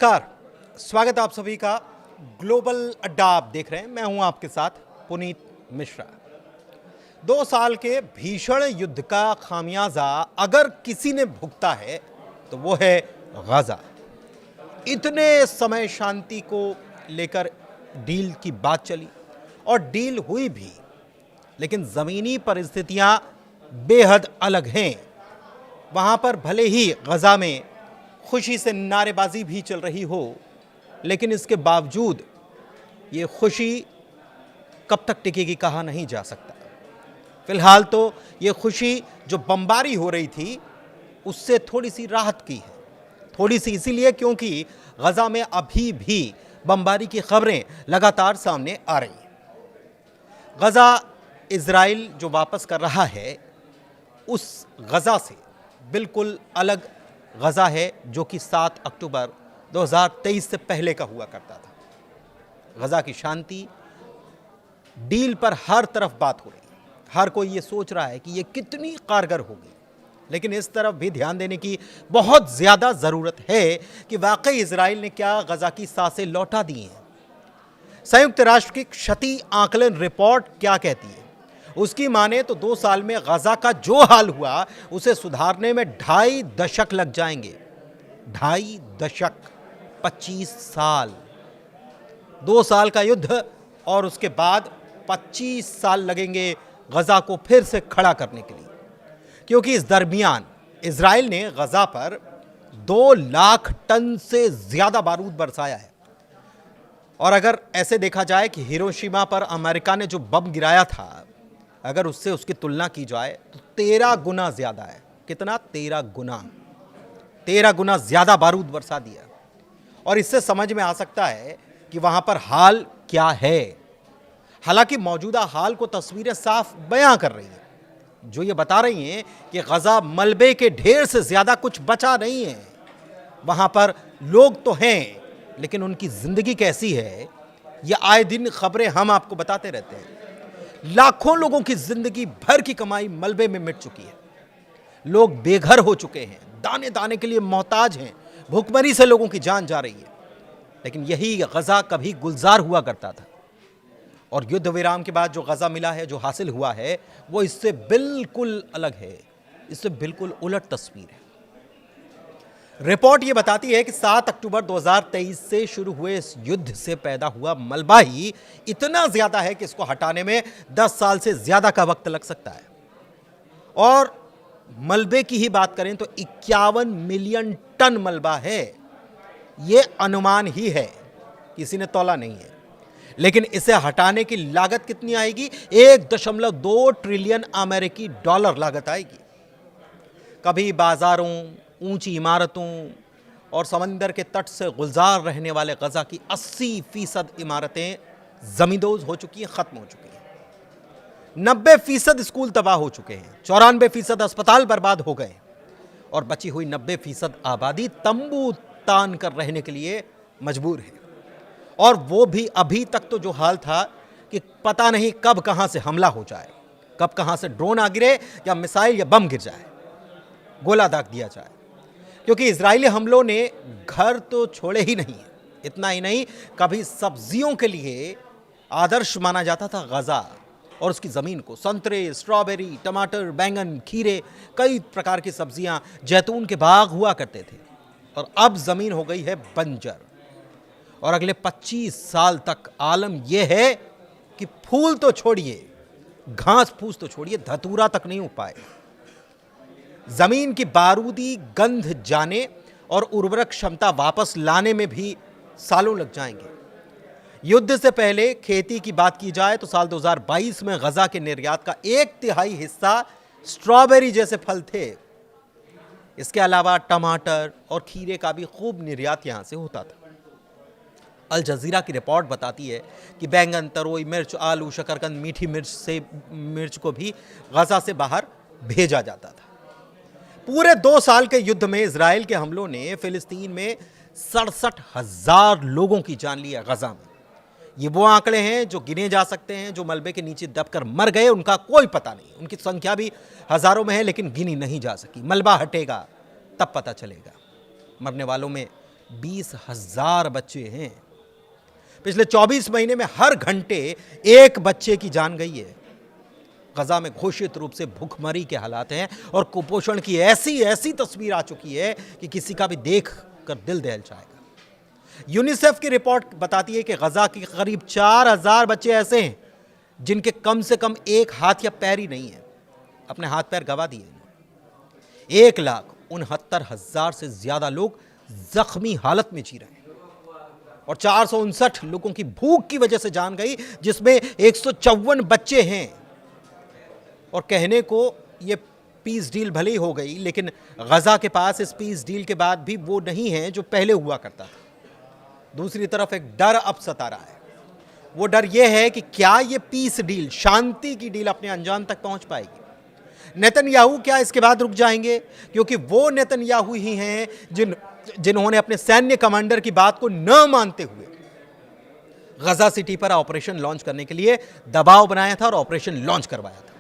नमस्कार, स्वागत है आप सभी का। ग्लोबल अड्डा आप देख रहे हैं, मैं हूं आपके साथ पुनीत मिश्रा। 2 साल के भीषण युद्ध का खामियाजा अगर किसी ने भुगता है तो वो है गाजा। इतने समय शांति को लेकर डील की बात चली और डील हुई भी, लेकिन ज़मीनी परिस्थितियां बेहद अलग हैं। वहां पर भले ही गाजा में खुशी से नारेबाजी भी चल रही हो, लेकिन इसके बावजूद ये खुशी कब तक टिकेगी कहा नहीं जा सकता। फिलहाल तो ये खुशी जो बमबारी हो रही थी उससे थोड़ी सी राहत की है। थोड़ी सी इसीलिए क्योंकि गाजा में अभी भी बमबारी की खबरें लगातार सामने आ रही हैं। गाजा इजराइल जो वापस कर रहा है उस गाजा से बिल्कुल अलग गाजा है जो कि 7 अक्टूबर 2023 से पहले का हुआ करता था। गाजा की शांति डील पर हर तरफ बात हो रही है। हर कोई ये सोच रहा है कि ये कितनी कारगर होगी, लेकिन इस तरफ भी ध्यान देने की बहुत ज़्यादा ज़रूरत है कि वाकई इजराइल ने क्या गाजा की सांसें लौटा दी हैं। संयुक्त राष्ट्र की क्षति आकलन रिपोर्ट क्या कहती है? उसकी माने तो 2 साल में गाजा का जो हाल हुआ उसे सुधारने में 2.5 दशक लग जाएंगे। 2.5 दशक, 25 साल। 2 साल का युद्ध और उसके बाद 25 साल लगेंगे गाजा को फिर से खड़ा करने के लिए, क्योंकि इस दरमियान इजराइल ने गाजा पर 2 लाख टन से ज्यादा बारूद बरसाया है। और अगर ऐसे देखा जाए कि हिरोशिमा पर अमेरिका ने जो बम गिराया था, अगर उससे उसकी तुलना की जाए तो 13 गुना ज्यादा है। कितना? 13 गुना। 13 गुना ज्यादा बारूद बरसा दिया। और इससे समझ में आ सकता है कि वहां पर हाल क्या है। हालांकि मौजूदा हाल को तस्वीरें साफ बयां कर रही हैं, जो ये बता रही हैं कि गाजा मलबे के ढेर से ज्यादा कुछ बचा नहीं है। वहां पर लोग तो हैं, लेकिन उनकी जिंदगी कैसी है ये आए दिन खबरें हम आपको बताते रहते हैं। लाखों लोगों की जिंदगी भर की कमाई मलबे में मिट चुकी है। लोग बेघर हो चुके हैं, दाने दाने के लिए मोहताज हैं, भूखमरी से लोगों की जान जा रही है। लेकिन यही गाजा कभी गुलजार हुआ करता था, और युद्ध विराम के बाद जो गाजा मिला है, जो हासिल हुआ है, वो इससे बिल्कुल अलग है। इससे बिल्कुल उलट तस्वीर है। रिपोर्ट ये बताती है कि 7 अक्टूबर 2023 से शुरू हुए इस युद्ध से पैदा हुआ मलबा ही इतना ज्यादा है कि इसको हटाने में 10 साल से ज्यादा का वक्त लग सकता है। और मलबे की ही बात करें तो 51 मिलियन टन मलबा है। यह अनुमान ही है, किसी ने तौला नहीं है। लेकिन इसे हटाने की लागत कितनी आएगी? 1.2 ट्रिलियन अमेरिकी डॉलर लागत आएगी। कभी बाजारों, ऊंची इमारतों और समंदर के तट से गुलजार रहने वाले गाजा की 80% इमारतें जमींदोज हो चुकी हैं, खत्म हो चुकी हैं। 90% स्कूल तबाह हो चुके हैं। 94% अस्पताल बर्बाद हो गए, और बची हुई 90% आबादी तंबू तान कर रहने के लिए मजबूर है। और वो भी अभी तक तो जो हाल था कि पता नहीं कब कहां से हमला हो जाए, कब कहां से ड्रोन आ गिरे या मिसाइल या बम गिर जाए, गोला दाग दिया जाए। क्योंकि इजरायली हमलों ने घर तो छोड़े ही नहीं। इतना ही नहीं, कभी सब्जियों के लिए आदर्श माना जाता था गाजा और उसकी ज़मीन को। संतरे, स्ट्रॉबेरी, टमाटर, बैंगन, खीरे, कई प्रकार की सब्जियां, जैतून के बाग हुआ करते थे। और अब ज़मीन हो गई है बंजर। और अगले 25 साल तक आलम यह है कि फूल तो छोड़िए, घास फूस तो छोड़िए, धतूरा तक नहीं हो पाए। जमीन की बारूदी गंध जाने और उर्वरक क्षमता वापस लाने में भी सालों लग जाएंगे। युद्ध से पहले खेती की बात की जाए तो साल 2022 में गाजा के निर्यात का 1/3 हिस्सा स्ट्रॉबेरी जैसे फल थे। इसके अलावा टमाटर और खीरे का भी खूब निर्यात यहां से होता था। अल जजीरा की रिपोर्ट बताती है कि बैंगन, तरोई, मिर्च, आलू, शकरकंद, मीठी मिर्च को भी गाजा से बाहर भेजा जाता था। पूरे 2 साल के युद्ध में इजराइल के हमलों ने फिलिस्तीन में 67,000 लोगों की जान ली है। गाजा में ये वो आंकड़े हैं जो गिने जा सकते हैं। जो मलबे के नीचे दबकर मर गए उनका कोई पता नहीं, उनकी संख्या भी हजारों में है, लेकिन गिनी नहीं जा सकी। मलबा हटेगा तब पता चलेगा। मरने वालों में 20,000 बच्चे हैं। पिछले 24 महीने में हर घंटे एक बच्चे की जान गई है। गजा में घोषित रूप से भूखमरी के हालात हैं और कुपोषण की ऐसी ऐसी तस्वीर आ चुकी है कि किसी का भी देख कर दिल दहल जाएगा। यूनिसेफ की रिपोर्ट बताती है कि गजा के करीब 4,000 बच्चे ऐसे हैं जिनके कम से कम एक हाथ या पैर ही नहीं है, अपने हाथ पैर गंवा दिए। 1,69,000 से ज्यादा लोग जख्मी हालत में जी रहे हैं और 459 लोगों की भूख की वजह से जान गई, जिसमें 154 बच्चे हैं। और कहने को ये पीस डील भले ही हो गई, लेकिन गजा के पास इस पीस डील के बाद भी वो नहीं है जो पहले हुआ करता था। दूसरी तरफ एक डर अब सता रहा है। वो डर ये है कि क्या ये पीस डील, शांति की डील, अपने अंजाम तक पहुंच पाएगी। नेतन्याहू क्या इसके बाद रुक जाएंगे? क्योंकि वो नेतन्याहू ही हैं जिन्होंने अपने सैन्य कमांडर की बात को न मानते हुए गजा सिटी पर ऑपरेशन लॉन्च करने के लिए दबाव बनाया था और ऑपरेशन लॉन्च करवाया था।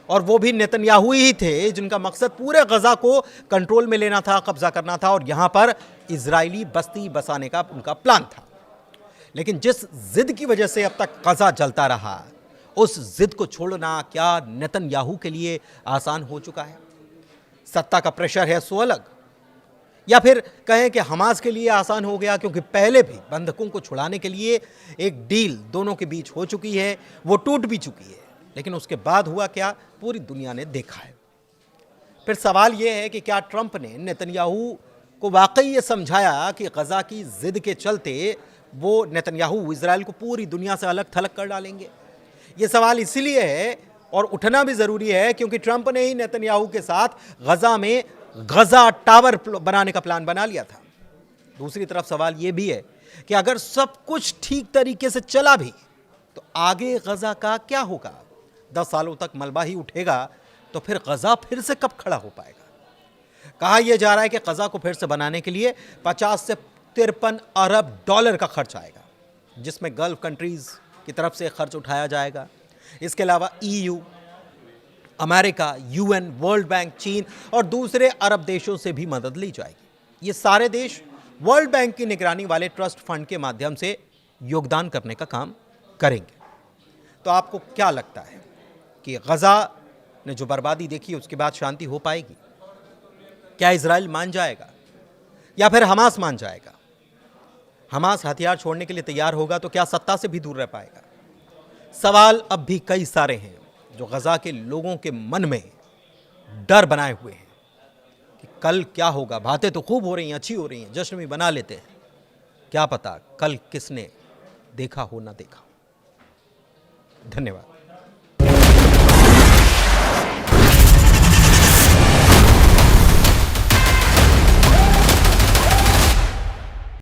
और वो भी नेतन्याहू ही थे जिनका मकसद पूरे गजा को कंट्रोल में लेना था, कब्जा करना था और यहां पर इजरायली बस्ती बसाने का उनका प्लान था। लेकिन जिस जिद की वजह से अब तक गजा जलता रहा, उस जिद को छोड़ना क्या नेतन्याहू के लिए आसान हो चुका है? सत्ता का प्रेशर है सो अलग, या फिर कहें कि हमास के लिए आसान हो गया क्योंकि पहले भी बंधकों को छुड़ाने के लिए एक डील दोनों के बीच हो चुकी है, वो टूट भी चुकी है। लेकिन उसके बाद हुआ क्या, पूरी दुनिया ने देखा है। फिर सवाल यह है कि क्या ट्रंप ने नेतन्याहू को वाकई ये समझाया कि गजा की जिद के चलते वो नेतन्याहू इजराइल को पूरी दुनिया से अलग थलग कर डालेंगे? ये सवाल इसलिए है और उठना भी जरूरी है क्योंकि ट्रंप ने ही नेतन्याहू के साथ गजा में गजा टावर बनाने का प्लान बना लिया था। दूसरी तरफ सवाल यह भी है कि अगर सब कुछ ठीक तरीके से चला भी तो आगे गजा का क्या होगा? 10 सालों तक मलबा ही उठेगा तो फिर गजा फिर से कब खड़ा हो पाएगा? कहा यह जा रहा है कि गजा को फिर से बनाने के लिए 50 से 53 अरब डॉलर का खर्च आएगा, जिसमें गल्फ कंट्रीज की तरफ से खर्च उठाया जाएगा। इसके अलावा EU, America, UN, world bank, चीन और दूसरे अरब देशों से भी मदद ली जाएगी। ये सारे देश वर्ल्ड बैंक की निगरानी वाले ट्रस्ट फंड के माध्यम से योगदान करने का काम करेंगे। तो आपको क्या लगता है कि गजा ने जो बर्बादी देखी उसके बाद शांति हो पाएगी? क्या इजराइल मान जाएगा या फिर हमास मान जाएगा? हमास हथियार छोड़ने के लिए तैयार होगा तो क्या सत्ता से भी दूर रह पाएगा? सवाल अब भी कई सारे हैं जो गजा के लोगों के मन में डर बनाए हुए हैं कि कल क्या होगा। बातें तो खूब हो रही हैं, अच्छी हो रही हैं, जश्न भी बना लेते हैं, क्या पता कल किसने देखा हो ना देखा। धन्यवाद।